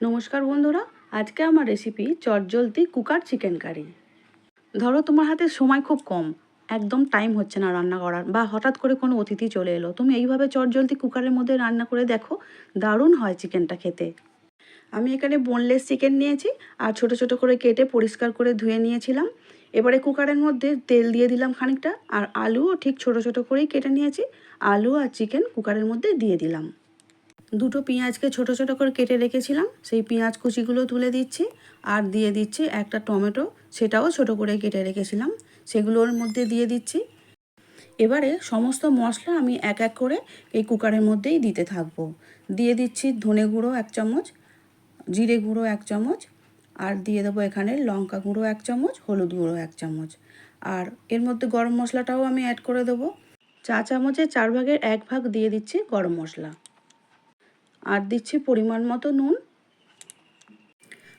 নমস্কার বন্ধুরা, আজকে আমার রেসিপি চটজলদি কুকার চিকেন কারি। ধরো তোমার হাতে সময় খুব কম, একদম টাইম হচ্ছে না রান্না করার, বা হঠাৎ করে কোনো অতিথি চলে এলো, তুমি এইভাবে চটজলদি কুকারের মধ্যে রান্না করে দেখো, দারুণ হয় চিকেনটা খেতে। আমি এখানে বোনলেস চিকেন নিয়েছি আর ছোট ছোট করে কেটে পরিষ্কার করে ধুয়ে নিয়েছিলাম। এবারে কুকারের মধ্যে তেল দিয়ে দিলাম খানিকটা, আর আলুও ঠিক ছোট ছোট করেই কেটে নিয়েছি। আলু আর চিকেন কুকারের মধ্যে দিয়ে দিলাম। দুটো পেঁয়াজকে ছোট ছোট করে কেটে রেখেছিলাম, সেই পেঁয়াজ কুচিগুলো তুলে দিচ্ছি। আর দিয়ে দিচ্ছি একটা টমেটো, সেটাও ছোট করে কেটে রেখেছিলাম, সেগুলোর মধ্যে দিয়ে দিচ্ছি। এবারে সমস্ত মশলা আমি এক এক করে এই কুকারের মধ্যেই দিতে থাকবো। দিয়ে দিচ্ছি ধনে গুঁড়ো 1 চামচ, জিরে গুঁড়ো 1 চামচ, আর দিয়ে দেবো এখানে লঙ্কা গুঁড়ো 1 চামচ, হলুদ গুঁড়ো 1 চামচ। আর এর মধ্যে গরম মশলাটাও আমি অ্যাড করে দেবো। চা চামচে 4 ভাগের 1 ভাগ দিয়ে দিচ্ছি গরম মশলা। আর দিচ্ছি পরিমাণ মতো নুন।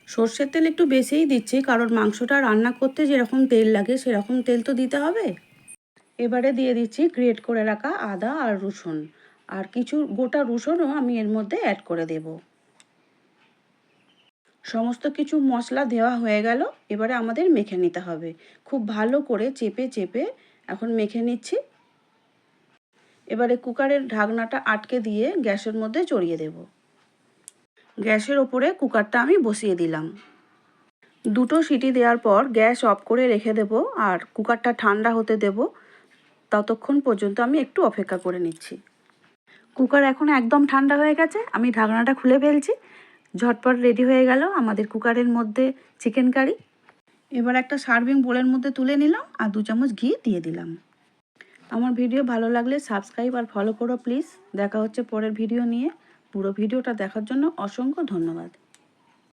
সর্ষের তেল একটু বেশিই দিচ্ছি, কারণ মাংসটা রান্না করতে যেরকম তেল লাগে সেরকম তেল তো দিতে হবে। এবারে দিয়ে দিচ্ছি গ্রেট করে রাখা আদা আর রসুন, আর কিছু গোটা রসুনও আমি এর মধ্যে অ্যাড করে দেব। সমস্ত কিছু মশলা দেওয়া হয়ে গেল, এবারে আমাদের মেখে নিতে হবে। খুব ভালো করে চেপে চেপে এখন মেখে নিচ্ছি। এবারে কুকারের ঢাকনাটা আটকে দিয়ে গ্যাসের মধ্যে চড়িয়ে দেব। গ্যাসের ওপরে কুকারটা আমি বসিয়ে দিলাম। দুটো সিটি দেওয়ার পর গ্যাস অফ করে রেখে দেব, আর কুকারটা ঠান্ডা হতে দেব। ততক্ষণ পর্যন্ত আমি একটু অপেক্ষা করে নিচ্ছি। কুকার এখন একদম ঠান্ডা হয়ে গেছে, আমি ঢাকনাটা খুলে ফেলছি। ঝটপট রেডি হয়ে গেল আমাদের কুকারের মধ্যে চিকেন কারি। এবার একটা সার্ভিং বোলের মধ্যে তুলে নিলাম আর 2 চামচ ঘি দিয়ে দিলাম। আমার ভিডিও ভালো লাগলে সাবস্ক্রাইব আর ফলো করো প্লিজ। দেখা হচ্ছে পরের ভিডিও নিয়ে। পুরো ভিডিওটা দেখার জন্য অসংখ্য ধন্যবাদ।